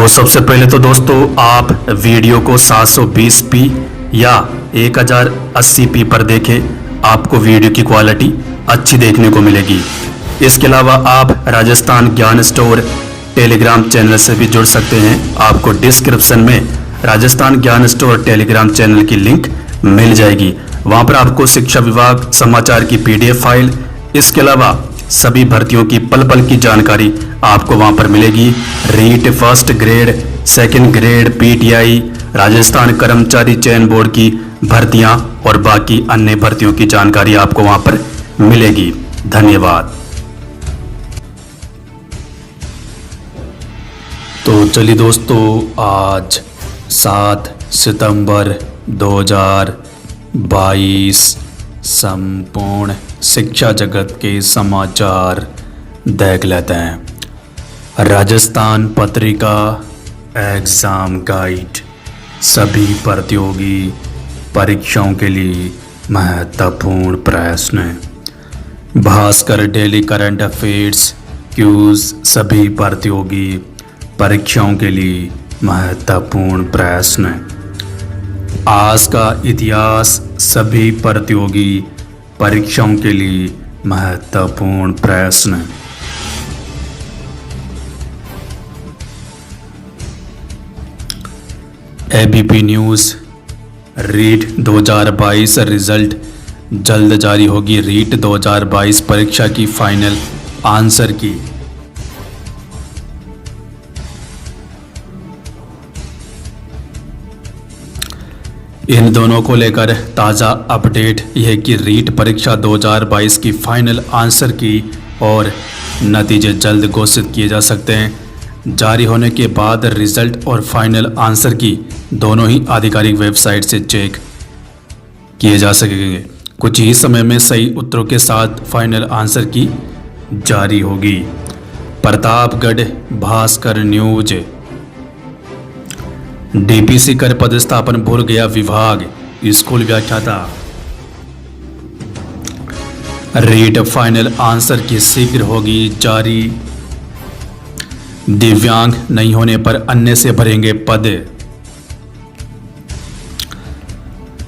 सबसे पहले तो दोस्तों आप वीडियो को 720p या 1080p पर देखें, आपको वीडियो की क्वालिटी अच्छी देखने को मिलेगी। इसके अलावा आप राजस्थान ज्ञान स्टोर टेलीग्राम चैनल से भी जुड़ सकते हैं। आपको डिस्क्रिप्शन में राजस्थान ज्ञान स्टोर टेलीग्राम चैनल की लिंक मिल जाएगी। वहां पर आपको शिक्षा विभाग समाचार की PDF फाइल, इसके अलावा सभी भर्तियों की पल पल की जानकारी आपको वहां पर मिलेगी। REET first grade, second grade, PTI, Rajasthan कर्मचारी चयन बोर्ड की भर्तियां और बाकी अन्य भर्तियों की जानकारी आपको वहां पर मिलेगी। धन्यवाद। तो चलिए दोस्तों, आज 7 सितंबर 2022 संपूर्ण शिक्षा जगत के समाचार देख लेते हैं। राजस्थान पत्रिका एग्जाम गाइड सभी प्रतियोगी परीक्षाओं के लिए महत्वपूर्ण प्रश्न। Bhaskar daily current affairs quiz सभी प्रतियोगी परीक्षाओं के लिए महत्वपूर्ण प्रश्न। आज का इतिहास सभी प्रतियोगी परीक्षाओं के लिए महत्वपूर्ण प्रश्न। ABP न्यूज़ रीट 2022 रिजल्ट जल्द जारी होगी। रीट 2022 परीक्षा की फाइनल आंसर की। इन दोनों को लेकर ताज़ा अपडेट यह कि रीट परीक्षा 2022 की फाइनल आंसर की और नतीजे जल्द घोषित किए जा सकते हैं। जारी होने के बाद रिजल्ट और फाइनल आंसर की दोनों ही आधिकारिक वेबसाइट से चेक किए जा सकेंगे। कुछ ही समय में सही उत्तरों के साथ फाइनल आंसर की जारी होगी। प्रतापगढ़ भास्कर न्यूज DPC कर पदस्थापन भूल गया विभाग, स्कूल व्याख्याता। रीट फाइनल आंसर की शीघ्र होगी जारी। दिव्यांग नहीं होने पर अन्य से भरेंगे पद।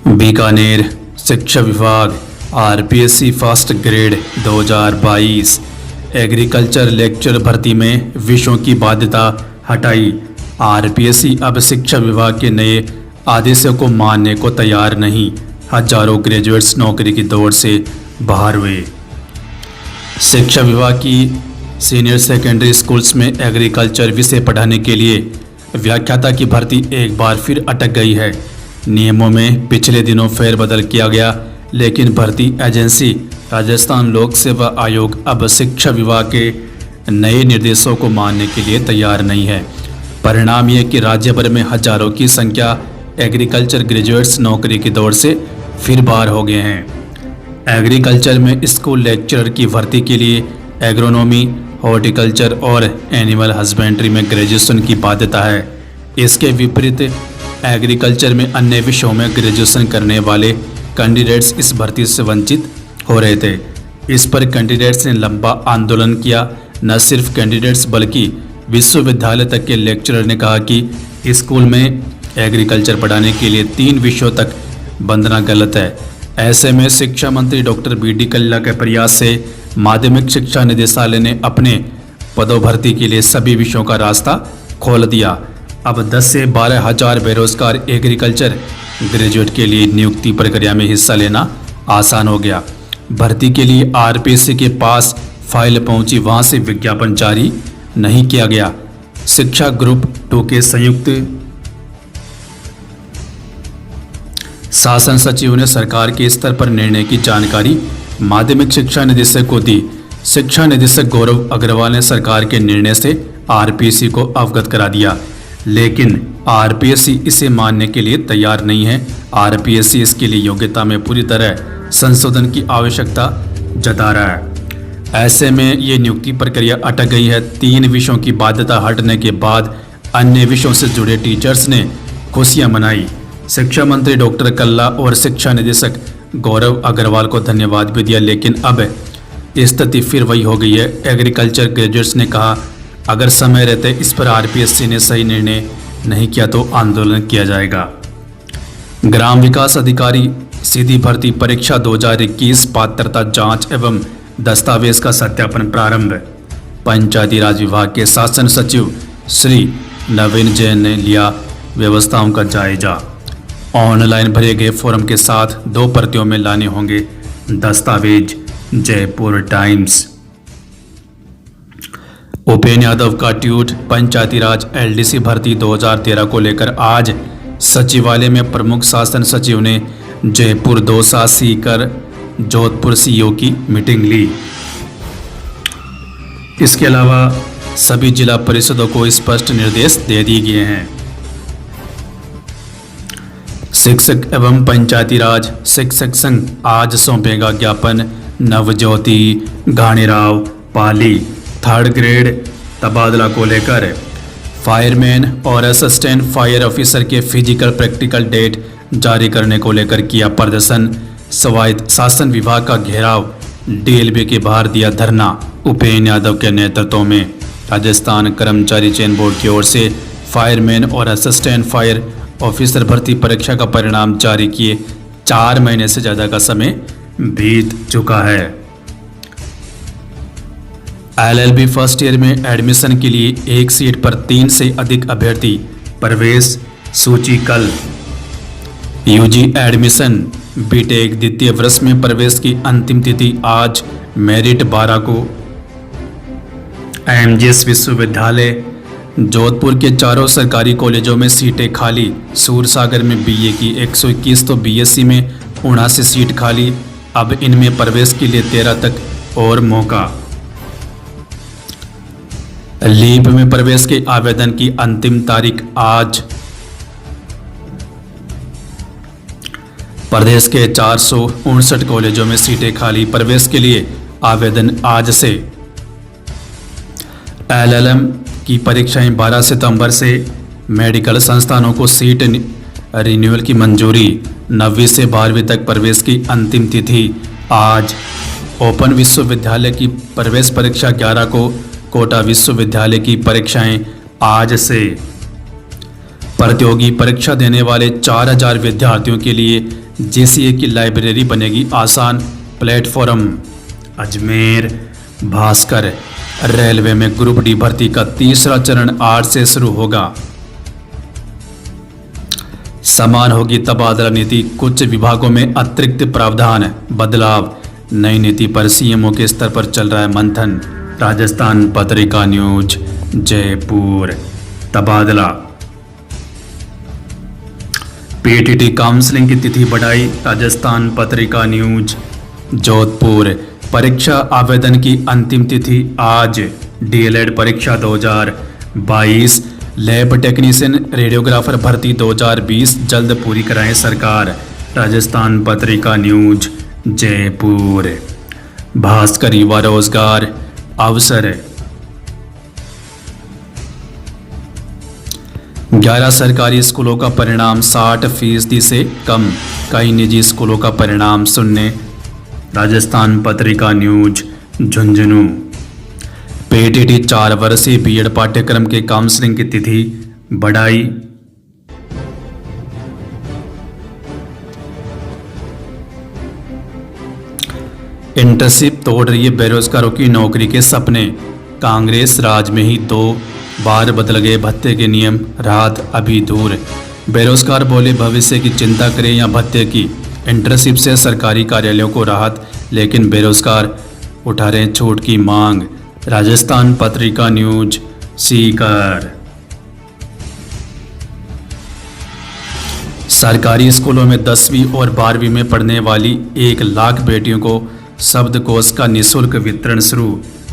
बीकानेर शिक्षा विभाग RPSC first grade 2022 agriculture lecture भर्ती में विषयों की बाध्यता हटाई। RPSC अब शिक्षा विभाग के नए आदेशों को मानने को तैयार नहीं। हजारों ग्रेजुएट्स नौकरी की दौड़ से बाहर हुए। शिक्षा विभाग की सीनियर सेकेंडरी स्कूल्स में एग्रीकल्चर विषय पढ़ाने के लिए व्याख्याता की भर्ती एक बार फिर अटक गई है। नियमों में पिछले दिनों फेरबदल किया गया, लेकिन भर्ती एजेंसी राजस्थान लोक सेवा आयोग अब शिक्षा विभाग के नए निर्देशों को मानने के लिए तैयार नहीं है। परिणाम यह कि राज्य भर में हजारों की संख्या एग्रीकल्चर ग्रेजुएट्स नौकरी की दौड़ से फिर बाहर हो गए हैं। एग्रीकल्चर में स्कूल लेक्चरर की भर्ती के लिए एग्रोनॉमी, हॉर्टिकल्चर और एनिमल हस्बेंड्री में ग्रेजुएशन की बाध्यता है। इसके विपरीत एग्रीकल्चर में अन्य विषयों में ग्रेजुएशन करने वाले कैंडिडेट्स इस भर्ती से वंचित हो रहे थे। इस पर कैंडिडेट्स ने लंबा आंदोलन किया। न सिर्फ कैंडिडेट्स बल्कि विश्वविद्यालय तक के लेक्चरर ने कहा कि स्कूल में एग्रीकल्चर पढ़ाने के लिए 3 विषयों तक बंधना गलत है। ऐसे में शिक्षा मंत्री डॉक्टर BD कल्ला के प्रयास से माध्यमिक शिक्षा निदेशालय ने अपने पदोभर्ती के लिए सभी विषयों का रास्ता खोल दिया। अब 10 से 12 हजार बेरोजगार एग्रीकल्चर ग्रेजुएट के लिए नियुक्ति प्रक्रिया में हिस्सा लेना आसान हो गया। भर्ती के लिए RPSC के पास फाइल पहुंची, वहां से विज्ञापन जारी नहीं किया गया। शिक्षा ग्रुप 2 के संयुक्त शासन सचिव ने सरकार के स्तर पर निर्णय की जानकारी माध्यमिक शिक्षा निदेशक को दी। शिक्षा निदेशक गौरव अग्रवाल ने सरकार के निर्णय से RPSC को अवगत करा दिया, लेकिन RPSC इसे मानने के लिए तैयार नहीं है। RPSC इसके लिए योग्यता में पूरी तरह संशोधन की आवश्यकता जता रहा है। ऐसे में ये नियुक्ति प्रक्रिया अटक गई है। 3 विषयों की बाध्यता हटने के बाद अन्य विषयों से जुड़े टीचर्स ने खुशियां मनाई। शिक्षा मंत्री डॉक्टर कल्ला और शिक्षा निदेशक गौरव अग्रवाल को धन्यवाद भी दिया, लेकिन अब स्थिति फिर वही हो गई है। एग्रीकल्चर ग्रेजुएट्स ने कहा, अगर समय रहते इस पर आरपीएससी ने सही निर्णय नहीं किया तो आंदोलन किया जाएगा। ग्राम विकास अधिकारी सीधी भर्ती परीक्षा 2021 पात्रता जांच एवं दस्तावेज का सत्यापन प्रारंभ। पंचायती राज विभाग के शासन सचिव श्री नवीन जैन ने लिया व्यवस्थाओं का जायजा। ऑनलाइन भरे गए फॉर्म के साथ 2 प्रतियों में लाने होंगे दस्तावेज। जयपुर टाइम्स। उपेन्द्र यादव का ट्वीट। पंचायती राज एलडीसी भर्ती 2013 को लेकर आज सचिवालय में प्रमुख शासन सचिव ने जयपुर, दौसा, सीकर, जोधपुर सीईओ की मीटिंग ली। इसके अलावा सभी जिला परिषदों को स्पष्ट निर्देश दे दिए गए हैं। शिक्षक एवं पंचायती राज शिक्षक संघ आज सौंपेगा ज्ञापन नवज्योति, घाणीराव, पाली 3rd ग्रेड तबादला को लेकर। फायरमैन और असिस्टेंट फायर ऑफिसर के फिजिकल प्रैक्टिकल डेट जारी करने को लेकर किया प्रदर्शन। स्वायत्त शासन विभाग का घेराव, डीएलबी के बाहर दिया धरना। उपेन्द्र यादव के नेतृत्व में राजस्थान कर्मचारी चयन बोर्ड की ओर से फायरमैन और असिस्टेंट फायर ऑफिसर भर्ती परीक्षा का परिणाम जारी किए 4 महीने से ज़्यादा का समय बीत चुका है। एलएलबी फर्स्ट ईयर में एडमिशन के लिए 1 सीट पर 3 से अधिक अभ्यर्थी। प्रवेश सूची कल। यूजी एडमिशन बीटेक द्वितीय वर्ष में प्रवेश की अंतिम तिथि आज। मेरिट 12 को। एमजीएस विश्वविद्यालय जोधपुर के 4 सरकारी कॉलेजों में सीटें खाली। सूरसागर में बीए की 121 तो बीएससी में 79 सीट खाली। अब इनमें प्रवेश के लिए 13 तक और मौका। लीप में प्रवेश के आवेदन की अंतिम तारीख आज। प्रदेश के 459 कॉलेजों में सीटें खाली। प्रवेश के लिए आवेदन आज से। एलएलएम की परीक्षाएं 12 सितंबर से। मेडिकल संस्थानों को सीट रिन्यूअल की मंजूरी। 9वीं से 12वीं तक प्रवेश की अंतिम तिथि आज। ओपन विश्वविद्यालय की प्रवेश परीक्षा 11 को। कोटा विश्वविद्यालय की परीक्षाएं आज से। प्रतियोगी परीक्षा देने वाले 4000 विद्यार्थियों के लिए जीसीए की लाइब्रेरी बनेगी आसान प्लेटफॉर्म। अजमेर भास्कर। रेलवे में ग्रुप डी भर्ती का 3रा चरण आज से शुरू होगा। समान होगी तबादला नीति। कुछ विभागों में अतिरिक्त प्रावधान। बदलाव। नई नीति पर सीएमओ के स्तर पर चल रहा है मंथन। राजस्थान पत्रिका न्यूज। जयपुर। तबादला। पीटीटी काउंसलिंग की तिथि बढ़ाई। राजस्थान पत्रिका न्यूज। जोधपुर। परीक्षा आवेदन की अंतिम तिथि आज। डीएलएड परीक्षा 2022। लैब टेक्नीशियन रेडियोग्राफर भर्ती 2020 जल्द पूरी कराएं सरकार। राजस्थान पत्रिका न्यूज। जयपुर। भास्कर। युवा रोजगार अवसर। 11 सरकारी स्कूलों का परिणाम 60% से कम। कई निजी स्कूलों का परिणाम शून्य। राजस्थान पत्रिका न्यूज। झुंझुनू। पीटीटी 4 वर्षीय बीएड पाठ्यक्रम के काउंसलिंग की तिथि बढ़ाई। इंटर्नशिप तोड़ रही है बेरोजगारों की नौकरी के सपने। कांग्रेस राज में ही 2 बार बदल गए भत्ते के नियम। राहत अभी दूर। बेरोजगार बोले भविष्य की चिंता करें या भत्ते की। इंटर्नशिप से सरकारी कार्यालयों को राहत, लेकिन बेरोजगार उठा रहे छूट की मांग। राजस्थान पत्रिका न्यूज। सीकर। सरकारी स्कूलों में 10वीं और 12वीं में पढ़ने वाली 1 लाख बेटियों को शब्दकोश का निःशुल्क वितरण शुरू।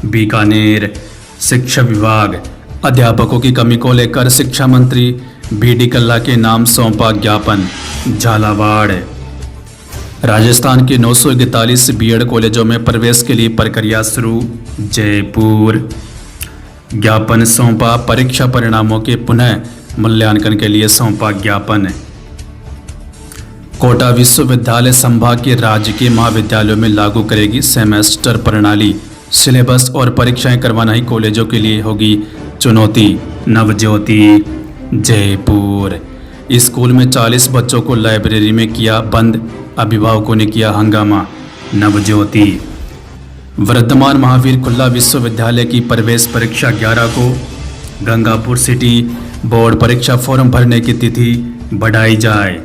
बीकानेर। शिक्षा विभाग। अध्यापकों की कमी को लेकर शिक्षा मंत्री बीडी कल्ला के नाम सौंपा ज्ञापन। झालावाड़। राजस्थान के 941 बीएड कॉलेजों में प्रवेश के लिए प्रक्रिया शुरू। जयपुर। ज्ञापन सौंपा। परीक्षा परिणामों के पुनः मूल्यांकन के लिए सौंपा ज्ञापन। कोटा विश्वविद्यालय संभाग के राज्य के महाविद्यालयों में लागू करेगी सेमेस्टर प्रणाली। सिलेबस और परीक्षाएं करवाना ही कॉलेजों के लिए होगी चुनौती। नवज्योति जयपुर। स्कूल में 40 बच्चों को लाइब्रेरी में किया बंद, अभिभावकों ने किया हंगामा। नवज्योति। वर्धमान महावीर खुला विश्वविद्यालय की प्रवेश परीक्षा 11 को। गंगापुर सिटी बोर्ड परीक्षा फॉर्म भरने की तिथि बढ़ाई जाए।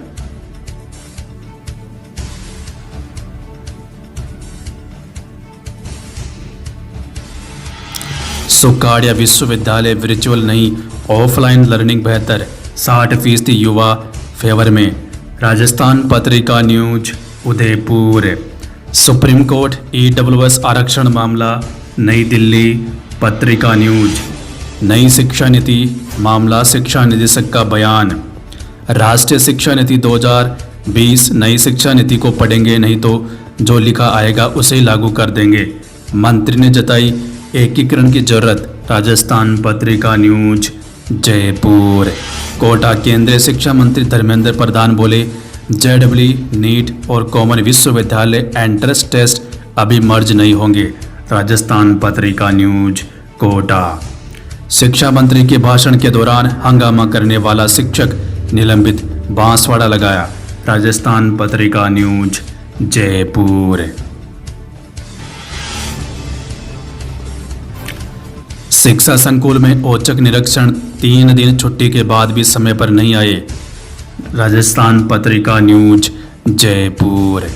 सुकाड़िया विश्वविद्यालय वर्चुअल नहीं ऑफलाइन लर्निंग बेहतर, 60% युवा फेवर में। Rajasthan Patrika news Udaipur. Supreme court EWS आरक्षण मामला नई दिल्ली। पत्रिका न्यूज। नई शिक्षा नीति मामला शिक्षा निदेशक का बयान। राष्ट्रीय शिक्षा नीति 2020 नई शिक्षा नीति को पढ़ेंगे नहीं तो जो लिखा आएगा उसे लागू कर देंगे, मंत्री ने जताई एकीकरण की जरूरत। राजस्थान पत्रिका न्यूज जयपुर। कोटा केंद्रीय शिक्षा मंत्री धर्मेंद्र प्रधान बोले JEE नीट और कॉमन विश्वविद्यालय एंट्रेंस टेस्ट अभी मर्ज नहीं होंगे। राजस्थान पत्रिका न्यूज कोटा। शिक्षा मंत्री के भाषण के दौरान हंगामा करने वाला शिक्षक निलंबित, बांसवाड़ा लगाया। राजस्थान पत्रिका न्यूज जयपुर। शिक्षा संकुल में औचक निरीक्षण, 3 दिन छुट्टी के बाद भी समय पर नहीं आए। राजस्थान पत्रिका न्यूज जयपुर।